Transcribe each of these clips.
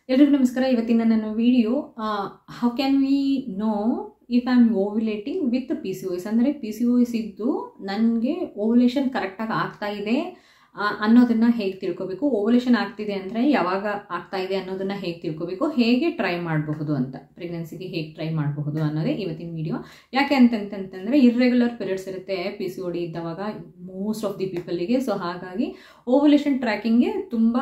ಎಲ್ರಿಗೂ ನಮಸ್ಕಾರ. ಇವತ್ತಿನ ನನ್ನ video how can we know if I am ovulating with PCOS ಅಂದರೆ PCOS ಇದ್ದು ನನಗೆ ಓವ್ಯುಲೇಷನ್ ಕರೆಕ್ಟಾಗಿ ಆಗ್ತಾ ಇದೆ ಅನ್ನೋದನ್ನು ಹೇಗೆ ತಿಳ್ಕೊಬೇಕು, ಓವ್ಯುಲೇಷನ್ ಆಗ್ತಿದೆ ಅಂದರೆ ಯಾವಾಗ ಆಗ್ತಾ ಇದೆ ಅನ್ನೋದನ್ನು ಹೇಗೆ ತಿಳ್ಕೊಬೇಕು, ಹೇಗೆ ಟ್ರೈ ಮಾಡಬಹುದು ಅಂತ, ಪ್ರೆಗ್ನೆನ್ಸಿಗೆ ಹೇಗೆ ಟ್ರೈ ಮಾಡಬಹುದು ಅನ್ನೋದೇ ಇವತ್ತಿನ ವಿಡಿಯೋ. ಯಾಕೆ ಅಂತಂತಂದರೆ ಇರ್ರೆಗ್ಯುಲರ್ ಪೀರಿಯಡ್ಸ್ ಇರುತ್ತೆ PCOD ಇದ್ದವಾಗ ಮೋಸ್ಟ್ ಆಫ್ ದಿ ಪೀಪಲಿಗೆ. ಸೊ ಹಾಗಾಗಿ ಓವ್ಯುಲೇಷನ್ ಟ್ರ್ಯಾಕಿಂಗ್ಗೆ ತುಂಬ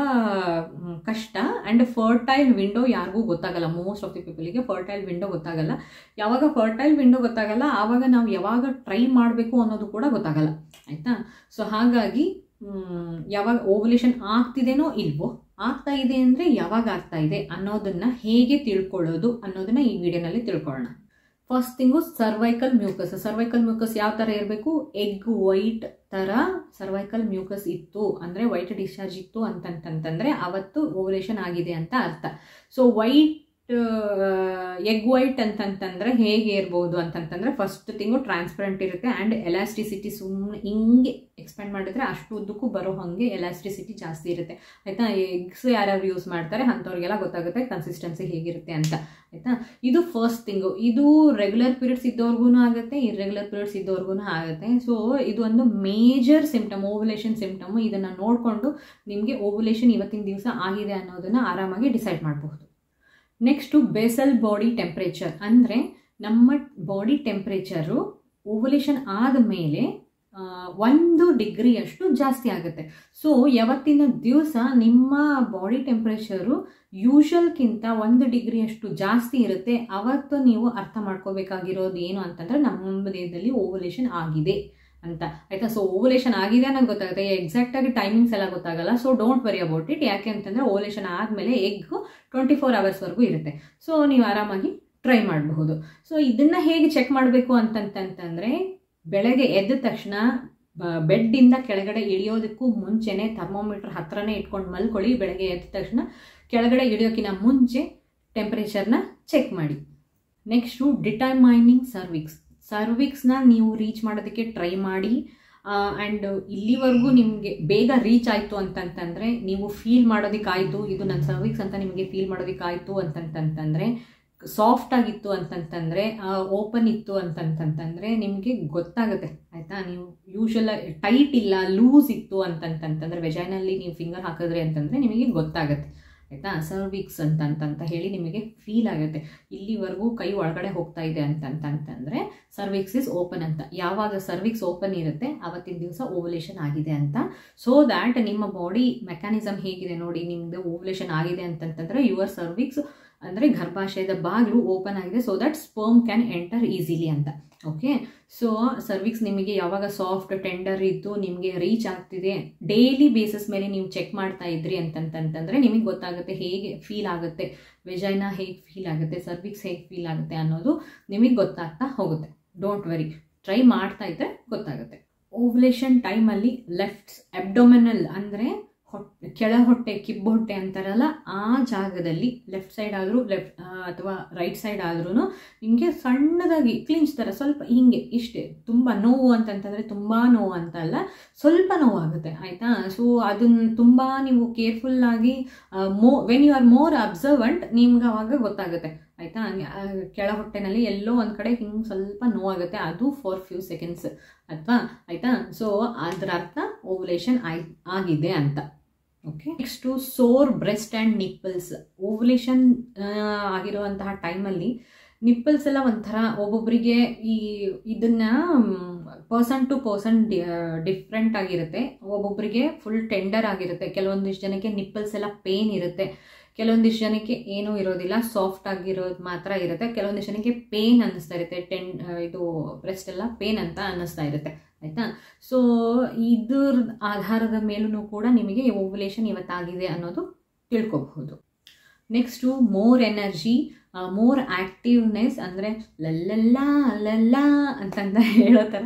ಕಷ್ಟ ಆ್ಯಂಡ್ ಫರ್ಟೈಲ್ ವಿಂಡೋ ಯಾರಿಗೂ ಗೊತ್ತಾಗಲ್ಲ. ಮೋಸ್ಟ್ ಆಫ್ ದಿ ಪೀಪಲಿಗೆ ಫರ್ಟೈಲ್ ವಿಂಡೋ ಗೊತ್ತಾಗಲ್ಲ. ಯಾವಾಗ ಫರ್ಟೈಲ್ ವಿಂಡೋ ಗೊತ್ತಾಗಲ್ಲ ಆವಾಗ ನಾವು ಯಾವಾಗ ಟ್ರೈ ಮಾಡಬೇಕು ಅನ್ನೋದು ಕೂಡ ಗೊತ್ತಾಗಲ್ಲ, ಆಯಿತಾ. ಸೊ ಹಾಗಾಗಿ ಯಾವಾಗ ಓವ್ಯುಲೇಷನ್ ಆಗ್ತಿದೆನೋ ಇಲ್ವೋ, ಆಗ್ತಾ ಇದೆ ಅಂದರೆ ಯಾವಾಗ ಆಗ್ತಾ ಇದೆ ಅನ್ನೋದನ್ನು ಹೇಗೆ ತಿಳ್ಕೊಳ್ಳೋದು ಅನ್ನೋದನ್ನು ಈ ವಿಡಿಯೋನಲ್ಲಿ ತಿಳ್ಕೊಳ್ಳೋಣ. First thing cervical mucus. Cervical mucus ಯಾವ ಥರ ಇರಬೇಕು? ಎಗ್ ವೈಟ್ ಥರ ಸರ್ವೈಕಲ್ ಮ್ಯೂಕಸ್ ಇತ್ತು ಅಂದರೆ ವೈಟ್ ಡಿಸ್ಚಾರ್ಜ್ ಇತ್ತು ಅಂತಂತಂದರೆ ಅವತ್ತು ಓವ್ಯುಲೇಷನ್ ಆಗಿದೆ ಅಂತ ಅರ್ಥ. ಸೊ ವೈಟ್ ಎಗ್ ವೈಟ್ ಅಂತಂತಂದರೆ ಹೇಗೆ ಇರ್ಬೋದು ಅಂತಂತಂದರೆ ಫಸ್ಟ್ ಥಿಂಗು ಟ್ರಾನ್ಸ್ಪರೆಂಟ್ ಇರುತ್ತೆ ಆ್ಯಂಡ್ ಎಲಾಸ್ಟಿಸಿಟಿ ಸುಮ್ಮನೆ ಹಿಂಗೆ ಎಕ್ಸ್ಪ್ಯಾಂಡ್ ಮಾಡಿದ್ರೆ ಅಷ್ಟು ಉದ್ದಕ್ಕೂ ಬರೋ ಹಾಗೆ ಎಲಾಸ್ಟಿಸಿಟಿ ಜಾಸ್ತಿ ಇರುತ್ತೆ, ಆಯಿತಾ. ಎಗ್ಸ್ ಯಾರ್ಯಾರು ಯೂಸ್ ಮಾಡ್ತಾರೆ ಅಂಥವ್ರಿಗೆಲ್ಲ ಗೊತ್ತಾಗುತ್ತೆ ಕನ್ಸಿಸ್ಟೆನ್ಸಿ ಹೇಗಿರುತ್ತೆ ಅಂತ, ಆಯಿತಾ. ಇದು ಫಸ್ಟ್ ಥಿಂಗು. ಇದು ರೆಗ್ಯುಲರ್ ಪೀರಿಯಡ್ಸ್ ಇದ್ದವ್ರಿಗೂ ಆಗುತ್ತೆ, ಇರ್ರೆಗ್ಯುಲರ್ ಪೀರಿಯಡ್ಸ್ ಇದ್ದವ್ರಿಗೂ ಆಗುತ್ತೆ. ಸೊ ಇದು ಒಂದು ಮೇಜರ್ ಸಿಂಪ್ಟಮ್, ಓವ್ಯುಲೇಷನ್ ಸಿಂಪ್ಟಮು. ಇದನ್ನು ನೋಡಿಕೊಂಡು ನಿಮಗೆ ಓವ್ಯುಲೇಷನ್ ಇವತ್ತಿನ ದಿವಸ ಆಗಿದೆ ಅನ್ನೋದನ್ನು ಆರಾಮಾಗಿ ಡಿಸೈಡ್ ಮಾಡಬಹುದು. ನೆಕ್ಸ್ಟು ಬೇಸಲ್ ಬಾಡಿ ಟೆಂಪ್ರೇಚರ್ ಅಂದರೆ ನಮ್ಮ ಬಾಡಿ ಟೆಂಪ್ರೇಚರು ಓವ್ಯುಲೇಷನ್ ಆದಮೇಲೆ 1 ಡಿಗ್ರಿಯಷ್ಟು ಜಾಸ್ತಿ ಆಗುತ್ತೆ. ಸೊ ಯಾವತ್ತಿನ ದಿವಸ ನಿಮ್ಮ ಬಾಡಿ ಟೆಂಪ್ರೇಚರು ಯೂಶಲ್ಗಿಂತ 1 ಡಿಗ್ರಿಯಷ್ಟು ಜಾಸ್ತಿ ಇರುತ್ತೆ, ಅವತ್ತು ನೀವು ಅರ್ಥ ಮಾಡ್ಕೋಬೇಕಾಗಿರೋದು ಏನು ಅಂತಂದರೆ ನಮ್ಮ ದೇಹದಲ್ಲಿ ಓವ್ಯುಲೇಷನ್ ಆಗಿದೆ ಅಂತ, ಆಯಿತಾ. ಸೊ ಓವ್ಯುಲೇಷನ್ ಆಗಿದೆ ಅನ್ನೋದು ಗೊತ್ತಾಗುತ್ತೆ, ಎಕ್ಸಾಕ್ಟಾಗಿ ಟೈಮಿಂಗ್ಸ್ ಎಲ್ಲ ಗೊತ್ತಾಗಲ್ಲ. So don't worry about it. ಯಾಕೆ ಅಂತಂದರೆ ಓವ್ಯುಲೇಷನ್ ಆದಮೇಲೆ ಎಗ್ 24 ಅವರ್ಸ್ವರೆಗೂ ಇರುತ್ತೆ. ಸೊ ನೀವು ಆರಾಮಾಗಿ ಟ್ರೈ ಮಾಡಬಹುದು. ಸೊ ಇದನ್ನು ಹೇಗೆ ಚೆಕ್ ಮಾಡಬೇಕು ಅಂತಂತಂದರೆ ಬೆಳಗ್ಗೆ ಎದ್ದ ತಕ್ಷಣ ಬೆಡ್ಡಿಂದ ಕೆಳಗಡೆ ಇಳಿಯೋದಕ್ಕೂ ಮುಂಚೆನೇ ಥರ್ಮೋಮೀಟ್ರ್ ಹತ್ರನೇ ಇಟ್ಕೊಂಡು ಮಲ್ಕೊಳ್ಳಿ. ಬೆಳಗ್ಗೆ ಎದ್ದ ತಕ್ಷಣ ಕೆಳಗಡೆ ಇಳಿಯೋಕ್ಕಿಂತ ಮುಂಚೆ ಟೆಂಪ್ರೇಚರ್ನ ಚೆಕ್ ಮಾಡಿ. ನೆಕ್ಸ್ಟು ಡಿಟರ್ಮೈನಿಂಗ್ ಸರ್ವಿಕ್ಸ್ನ ನೀವು ರೀಚ್ ಮಾಡೋದಕ್ಕೆ ಟ್ರೈ ಮಾಡಿ. ಆ್ಯಂಡ್ ಇಲ್ಲಿವರೆಗೂ ನಿಮಗೆ ಬೇಗ ರೀಚ್ ಆಯಿತು ಅಂತಂತಂದರೆ, ನೀವು ಫೀಲ್ ಮಾಡೋದಕ್ಕಾಯಿತು ಇದು ನನ್ನ ಸರ್ವಿಕ್ಸ್ ಅಂತ ನಿಮಗೆ ಫೀಲ್ ಮಾಡೋದಕ್ಕಾಯಿತು ಅಂತಂತಂದರೆ, ಸಾಫ್ಟ್ ಆಗಿತ್ತು ಅಂತಂತಂದರೆ, ಓಪನ್ ಇತ್ತು ಅಂತಂತಂದರೆ ನಿಮಗೆ ಗೊತ್ತಾಗುತ್ತೆ, ಆಯಿತಾ. ನೀವು ಯೂಶಲ್ ಟೈಟ್ ಇಲ್ಲ ಲೂಸ್ ಇತ್ತು ಅಂತಂತಂದರೆ ವೆಜೈನಲ್ಲಿ ನೀವು ಫಿಂಗರ್ ಹಾಕಿದ್ರಿ ಅಂತಂದರೆ ನಿಮಗೆ ಗೊತ್ತಾಗುತ್ತೆ, ಆಯಿತಾ. ಸರ್ವಿಕ್ಸ್ ಅಂತ ಹೇಳಿ ನಿಮಗೆ ಫೀಲ್ ಆಗುತ್ತೆ. ಇಲ್ಲಿವರೆಗೂ ಕೈ ಒಳಗಡೆ ಹೋಗ್ತಾ ಇದೆ ಅಂತಂತಂದರೆ ಸರ್ವಿಕ್ಸ್ ಇಸ್ ಓಪನ್ ಅಂತ. ಯಾವಾಗ ಸರ್ವಿಕ್ಸ್ ಓಪನ್ ಇರುತ್ತೆ ಆವತ್ತಿನ ದಿವಸ ಓವ್ಯುಲೇಷನ್ ಆಗಿದೆ ಅಂತ. ಸೊ ದ್ಯಾಟ್ ನಿಮ್ಮ ಬಾಡಿ ಮೆಕ್ಯಾನಿಸಮ್ ಹೇಗಿದೆ ನೋಡಿ, ನಿಮ್ಮದು ಓವ್ಯುಲೇಷನ್ ಆಗಿದೆ ಅಂತಂತಂದರೆ ಯುವರ್ ಸರ್ವಿಕ್ಸ್ ಅಂದರೆ ಗರ್ಭಾಶಯದ ಬಾಗಿಲು ಓಪನ್ ಆಗಿದೆ, so that sperm can enter easily ಅಂತ. ಓಕೆ. ಸೊ ಸರ್ವಿಕ್ಸ್ ನಿಮಗೆ ಯಾವಾಗ ಸಾಫ್ಟ್ ಟೆಂಡರ್ ಇದ್ದು ನಿಮಗೆ ರೀಚ್ ಆಗ್ತಿದೆ, ಡೈಲಿ ಬೇಸಿಸ್ ಮೇಲೆ ನೀವು ಚೆಕ್ ಮಾಡ್ತಾ ಇದ್ರಿ ಅಂತಂತಂದರೆ ನಿಮಗೆ ಗೊತ್ತಾಗುತ್ತೆ ಹೇಗೆ ಫೀಲ್ ಆಗುತ್ತೆ, ವೆಜೈನಾ ಹೇಗೆ ಫೀಲ್ ಆಗುತ್ತೆ, ಸರ್ವಿಕ್ಸ್ ಹೇಗೆ ಫೀಲ್ ಆಗುತ್ತೆ ಅನ್ನೋದು ನಿಮಗೆ ಗೊತ್ತಾಗ್ತಾ ಹೋಗುತ್ತೆ. ಡೋಂಟ್ ವೆರಿ, ಟ್ರೈ ಮಾಡ್ತಾ ಇದ್ದರೆ ಗೊತ್ತಾಗುತ್ತೆ. ಓವ್ಯುಲೇಷನ್ ಟೈಮಲ್ಲಿ ಲೆಫ್ಟ್ ಅಬ್ಡೊಮಿನಲ್ ಅಂದರೆ ಕೆಳ ಹೊಟ್ಟೆ, ಕಿಬ್ಬು ಹೊಟ್ಟೆ ಅಂತಾರಲ್ಲ, ಆ ಜಾಗದಲ್ಲಿ ಲೆಫ್ಟ್ ಸೈಡ್ ಆದರೂ ಅಥವಾ ರೈಟ್ ಸೈಡ್ ಆದ್ರೂ ನಿಮಗೆ ಸಣ್ಣದಾಗಿ ಕ್ಲಿಂಚ್ ಥರ ಸ್ವಲ್ಪ ಹಿಂಗೆ ಇಷ್ಟೇ, ತುಂಬ ನೋವು ಅಂತಂತಂದರೆ ತುಂಬ ನೋವು ಅಂತ ಅಲ್ಲ, ಸ್ವಲ್ಪ ನೋವಾಗುತ್ತೆ, ಆಯಿತಾ. ಸೊ ಅದನ್ನು ತುಂಬ ನೀವು ಕೇರ್ಫುಲ್ಲಾಗಿ when you are more observant ನಿಮ್ಗೆ ಆವಾಗ ಗೊತ್ತಾಗುತ್ತೆ, ಆಯಿತಾ. ಕೆಳ ಹೊಟ್ಟೆನಲ್ಲಿ ಎಲ್ಲೋ ಒಂದು ಕಡೆ ಹಿಂಗೆ ಸ್ವಲ್ಪ ನೋವಾಗುತ್ತೆ, ಅದು ಫಾರ್ ಫ್ಯೂ ಸೆಕೆಂಡ್ಸ್ ಅಥವಾ, ಆಯಿತಾ. ಸೊ ಅದರ ಅರ್ಥ ಓವ್ಯುಲೇಷನ್ ಆಗಿದೆ ಅಂತ. Okay. Next sore breast and nipples. Ovulation ಆಗಿರುವಂತಹ ಟೈಮಲ್ಲಿ ನಿಪ್ಪಲ್ಸ್ ಎಲ್ಲ ಒಂಥರ ಒಬ್ಬೊಬ್ಬರಿಗೆ ಇದನ್ನು ಪರ್ಸನ್ ಟು ಪರ್ಸನ್ ಡಿಫ್ರೆಂಟ್ ಆಗಿರುತ್ತೆ. ಒಬ್ಬೊಬ್ಬರಿಗೆ ಫುಲ್ ಟೆಂಡರ್ ಆಗಿರುತ್ತೆ, ಕೆಲವೊಂದಿಷ್ಟು ಜನಕ್ಕೆ ನಿಪ್ಪಲ್ಸ್ ಎಲ್ಲ ಪೇನ್ ಇರುತ್ತೆ, ಕೆಲವೊಂದಿಷ್ಟು ಜನಕ್ಕೆ ಏನೂ ಇರೋದಿಲ್ಲ, ಸಾಫ್ಟ್ ಆಗಿರೋದು ಮಾತ್ರ ಇರುತ್ತೆ, ಕೆಲವೊಂದಿಷ್ಟು ಜನಕ್ಕೆ ಪೇನ್ ಅನ್ನಿಸ್ತಾ ಇರುತ್ತೆ, ಇದು ಬ್ರೆಸ್ಟ್ ಎಲ್ಲ ಪೇನ್ ಅಂತ ಅನ್ನಿಸ್ತಾ ಇರುತ್ತೆ, ಆಯಿತಾ. ಸೊ ಇದ್ರ ಆಧಾರದ ಮೇಲೂ ಕೂಡ ನಿಮಗೆ ಓವ್ಯುಲೇಷನ್ ಇವತ್ತಾಗಿದೆ ಅನ್ನೋದು ತಿಳ್ಕೊಬಹುದು. Next more energy, more activeness ಅಂದರೆ ಲಲ್ಲ ಅಂತಂದ ಹೇಳೋ ಥರ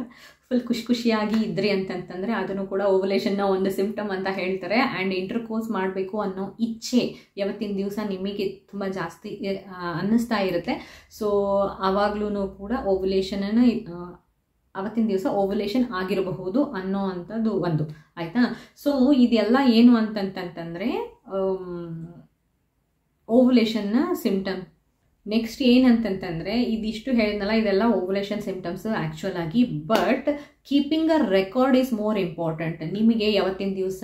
ಫುಲ್ ಖುಷಿಯಾಗಿ ಇದ್ರಿ ಅಂತಂತಂದರೆ ಅದನ್ನು ಕೂಡ ಓವ್ಯುಲೇಷನ್ನ ಒಂದು ಸಿಂಪ್ಟಮ್ ಅಂತ ಹೇಳ್ತಾರೆ. ಆ್ಯಂಡ್ ಇಂಟರ್ಕೋರ್ಸ್ ಮಾಡಬೇಕು ಅನ್ನೋ ಇಚ್ಛೆ ಯಾವತ್ತಿನ ದಿವಸ ನಿಮಗೆ ತುಂಬ ಜಾಸ್ತಿ ಅನ್ನಿಸ್ತಾ ಇರುತ್ತೆ. ಸೊ ಆವಾಗಲೂ ಕೂಡ ಓವ್ಯುಲೇಷನನ್ನು ಅವತ್ತಿನ ದಿವಸ ಓವ್ಯುಲೇಷನ್ ಆಗಿರಬಹುದು ಅನ್ನೋ ಅಂಥದ್ದು ಒಂದು, ಆಯಿತಾ. ಸೊ ಇದೆಲ್ಲ ಏನು ಅಂತಂತಂದರೆ ಓವ್ಯುಲೇಷನ್ನ ಸಿಂಪ್ಟಮ್. ನೆಕ್ಸ್ಟ್ ಏನಂತಂತಂದರೆ ಇದಿಷ್ಟು ಹೇಳಿದ್ನಲ್ಲ, ಇದೆಲ್ಲ ಓವ್ಯುಲೇಷನ್ ಸಿಂಪ್ಟಮ್ಸ್ ಆ್ಯಕ್ಚುಲ್ ಆಗಿ. But keeping a record is more important. ನಿಮಗೆ ಯಾವತ್ತಿನ ದಿವಸ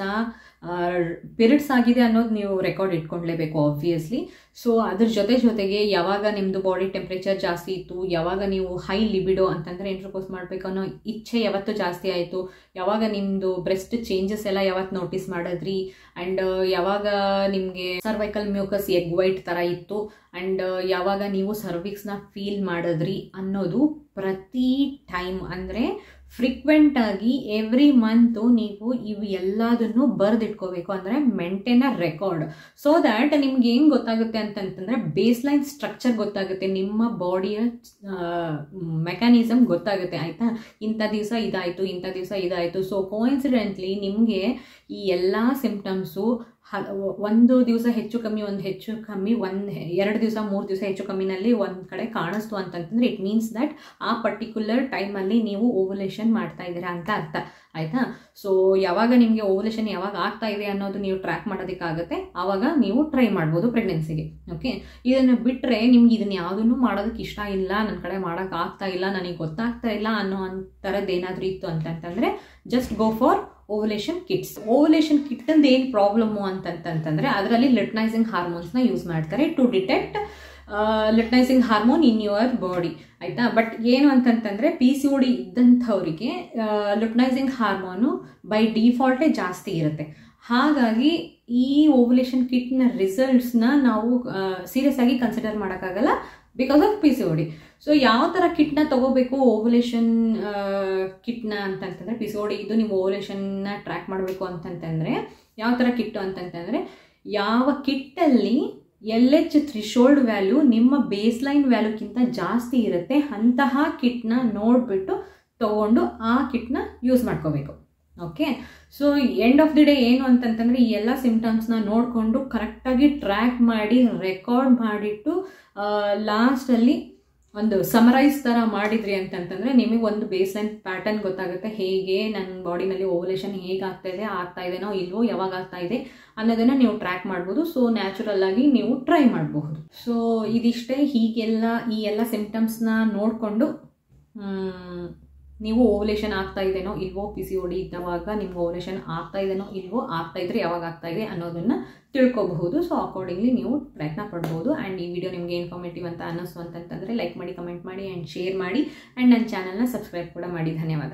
ಪೀರಿಯಡ್ಸ್ ಆಗಿದೆ ಅನ್ನೋದು ನೀವು ರೆಕಾರ್ಡ್ ಇಟ್ಕೊಳ್ಲೇಬೇಕು ಆಬ್ವಿಯಸ್ಲಿ. ಸೊ ಅದ್ರ ಜೊತೆಗೆ ಯಾವಾಗ ನಿಮ್ಮದು ಬಾಡಿ ಟೆಂಪ್ರೇಚರ್ ಜಾಸ್ತಿ ಇತ್ತು, ಯಾವಾಗ ನೀವು ಹೈ ಲಿಬಿಡೋ ಅಂತಂದರೆ ಇಂಟರ್ಕೋರ್ಸ್ ಮಾಡಬೇಕು ಅನ್ನೋ ಇಚ್ಛೆ ಯಾವತ್ತು ಜಾಸ್ತಿ ಆಯಿತು, ಯಾವಾಗ ನಿಮ್ಮದು ಬ್ರೆಸ್ಟ್ ಚೇಂಜಸ್ ಎಲ್ಲ ಯಾವತ್ತು ನೋಟಿಸ್ ಮಾಡಿದ್ರಿ, ಆ್ಯಂಡ್ ಯಾವಾಗ ನಿಮಗೆ ಸರ್ವೈಕಲ್ ಮ್ಯೂಕಸ್ ಎಗ್ ವೈಟ್ ಥರ ಇತ್ತು, ಆ್ಯಂಡ್ ಯಾವಾಗ ನೀವು ಸರ್ವಿಕ್ಸ್ನ ಫೀಲ್ ಮಾಡಿದ್ರಿ ಅನ್ನೋದು ಪ್ರತಿ ಟೈಮ್ ಅಂದರೆ ಫ್ರೀಕ್ವೆಂಟ್ ಆಗಿ ಎವ್ರಿ ಮಂತು ನೀವು ಇವು ಎಲ್ಲದನ್ನು ಬರೆದಿಟ್ಕೋಬೇಕು. ಅಂದರೆ maintain a record. So that ನಿಮ್ಗೆ ಏನು ಗೊತ್ತಾಗುತ್ತೆ ಅಂತಂತಂದರೆ ಬೇಸ್ಲೈನ್ ಸ್ಟ್ರಕ್ಚರ್ ಗೊತ್ತಾಗುತ್ತೆ, ನಿಮ್ಮ ಬಾಡಿಯ ಮೆಕ್ಯಾನಿಸಮ್ ಗೊತ್ತಾಗುತ್ತೆ ಆಯಿತಾ. ಇಂಥ ದಿವಸ ಇದಾಯಿತು, ಇಂಥ ದಿವಸ ಇದಾಯಿತು. ಸೊ ಕೋಇನ್ಸಿಡೆಂಟ್ಲಿ ನಿಮಗೆ ಈ ಎಲ್ಲ ಸಿಂಪ್ಟಮ್ಸು ಒಂದು ದಿವಸ ಹೆಚ್ಚು ಕಮ್ಮಿ, ಒಂದು 2 ದಿವಸ 3 ದಿವಸ ಹೆಚ್ಚು ಕಮ್ಮಿನಲ್ಲಿ ಒಂದು ಕಡೆ ಕಾಣಿಸ್ತು ಅಂತಂತಂದರೆ ಇಟ್ ಮೀನ್ಸ್ ದ್ಯಾಟ್ ಆ ಪರ್ಟಿಕ್ಯುಲರ್ ಟೈಮಲ್ಲಿ ನೀವು ಓವ್ಯುಲೇಷನ್ ಮಾಡ್ತಾ ಇದ್ದೀರಾ ಅಂತ ಅರ್ಥ ಆಯಿತಾ. ಸೊ ಯಾವಾಗ ನಿಮಗೆ ಓವ್ಯುಲೇಷನ್ ಯಾವಾಗ ಆಗ್ತಾ ಇದೆ ಅನ್ನೋದು ನೀವು ಟ್ರ್ಯಾಕ್ ಮಾಡೋದಕ್ಕಾಗುತ್ತೆ, ಆವಾಗ ನೀವು ಟ್ರೈ ಮಾಡ್ಬೋದು ಪ್ರೆಗ್ನೆನ್ಸಿಗೆ. ಓಕೆ, ಇದನ್ನು ಬಿಟ್ಟರೆ ನಿಮ್ಗೆ ಇದನ್ನು ಯಾವುದನ್ನು ಮಾಡೋದಕ್ಕೆ ಇಷ್ಟ ಇಲ್ಲ, ನನ್ನ ಕಡೆ ಮಾಡೋಕ್ಕೆ ಆಗ್ತಾ ಇಲ್ಲ, ನನಗೆ ಗೊತ್ತಾಗ್ತಾ ಇಲ್ಲ ಅನ್ನೋ ಥರದ್ದು ಏನಾದರೂ ಇತ್ತು ಅಂತಂತಂದರೆ just go for ovulation kits. Ovulation kit ಅಂದ ಏನು ಪ್ರಾಬ್ಲಮ್ಮು ಅಂತಂತಂದರೆ ಅದರಲ್ಲಿ ಲಿಟ್ನೈಸಿಂಗ್ ಹಾರ್ಮೋನ್ಸ್ನ ಯೂಸ್ ಮಾಡ್ತಾರೆ to detect luteinising hormone in your body ಆಯಿತಾ. ಬಟ್ ಏನು ಅಂತಂತಂದರೆ PCOD ಇದ್ದಂಥವರಿಗೆ ಲಿಟ್ನೈಸಿಂಗ್ ಹಾರ್ಮೋನು ಬೈ ಡಿಫಾಲ್ಟೇ ಜಾಸ್ತಿ ಇರುತ್ತೆ. ಹಾಗಾಗಿ ಈ ಓವ್ಯುಲೇಷನ್ ಕಿಟ್ನ ರಿಸಲ್ಟ್ಸ್ನ ನಾವು ಸೀರಿಯಸ್ ಆಗಿ ಕನ್ಸಿಡರ್ ಮಾಡೋಕ್ಕಾಗಲ್ಲ ಬಿಕಾಸ್ ಆಫ್ PCOD. ಸೊ ಯಾವ ಥರ ಕಿಟ್ನ ತೊಗೋಬೇಕು ಓವ್ಯುಲೇಷನ್ ಕಿಟ್ನ ಅಂತಂತಂದರೆ, PCOD ಇದು ನೀವು ಓವ್ಯುಲೇಷನ್ನ ಟ್ರ್ಯಾಕ್ ಮಾಡಬೇಕು ಅಂತಂತಂದರೆ ಯಾವ ಥರ ಕಿಟ್ಟು ಅಂತಂತಂದರೆ, ಯಾವ ಕಿಟ್ಟಲ್ಲಿ LH ಥ್ರೆಶೋಲ್ಡ್ ವ್ಯಾಲ್ಯೂ ನಿಮ್ಮ ಬೇಸ್ಲೈನ್ ವ್ಯಾಲ್ಯೂಕ್ಕಿಂತ ಜಾಸ್ತಿ ಇರುತ್ತೆ ಅಂತಹ ಕಿಟ್ನ ನೋಡಿಬಿಟ್ಟು ತೊಗೊಂಡು ಆ ಕಿಟ್ನ ಯೂಸ್ ಮಾಡ್ಕೋಬೇಕು. Okay, so end of the day ಏನು ಅಂತಂತಂದರೆ ಈ ಎಲ್ಲ ಸಿಂಪ್ಟಮ್ಸ್ನ ನೋಡಿಕೊಂಡು ಕರೆಕ್ಟಾಗಿ ಟ್ರ್ಯಾಕ್ ಮಾಡಿ ರೆಕಾರ್ಡ್ ಮಾಡಿಟ್ಟು ಲಾಸ್ಟಲ್ಲಿ ಒಂದು ಸಮರೈಸ್ ಥರ ಮಾಡಿದ್ರಿ ಅಂತಂತಂದರೆ ನಿಮಗೆ ಒಂದು ಬೇಸ್ಲೈನ್ ಪ್ಯಾಟರ್ನ್ ಗೊತ್ತಾಗುತ್ತೆ, ಹೇಗೆ ನನ್ನ ಬಾಡಿನಲ್ಲಿ ಓವ್ಯುಲೇಷನ್ ಹೇಗೆ ಆಗ್ತಾ ಇದೆನೋ ಇಲ್ವೋ, ಯಾವಾಗ ಆಗ್ತಾ ಇದೆ ಅನ್ನೋದನ್ನು ನೀವು ಟ್ರ್ಯಾಕ್ ಮಾಡ್ಬೋದು. ಸೊ ನ್ಯಾಚುರಲ್ ಆಗಿ ನೀವು ಟ್ರೈ ಮಾಡಬಹುದು. ಸೊ ಇದಿಷ್ಟೇ, ಹೀಗೆಲ್ಲ ಈ ಎಲ್ಲ ಸಿಂಪ್ಟಮ್ಸ್ನ ನೋಡಿಕೊಂಡು ನೀವು ಓವ್ಯುಲೇಷನ್ ಆಗ್ತಾ ಇದೆನೋ ಇಲ್ವೋ, PCOD ಇದ್ದವಾಗ ನಿಮ್ಗೆ ಓವ್ಯುಲೇಷನ್ ಆಗ್ತಾ ಇದೆನೋ ಇಲ್ವೋ, ಆಗ್ತಾ ಇದ್ರೆ ಯಾವಾಗ ಆಗ್ತಾ ಇದೆ ಅನ್ನೋದನ್ನು ತಿಳ್ಕೊಬಹುದು. ಸೊ ಅಕಾರ್ಡಿಂಗ್ಲಿ ನೀವು ಪ್ರಯತ್ನ ಪಡ್ಬೋದು. ಆ್ಯಂಡ್ ಈ ವಿಡಿಯೋ ನಿಮಗೆ ಇನ್ಫಾರ್ಮೇಟಿವ್ ಅಂತ ಅನ್ನಿಸ್ತು ಅಂತಂತಂದರೆ ಲೈಕ್ ಮಾಡಿ, ಕಮೆಂಟ್ ಮಾಡಿ ಆ್ಯಂಡ್ ಶೇರ್ ಮಾಡಿ, ಆ್ಯಂಡ್ ನನ್ನ ಚಾನಲ್ನ ಸಬ್ಸ್ಕ್ರೈಬ್ ಕೂಡ ಮಾಡಿ. ಧನ್ಯವಾದ.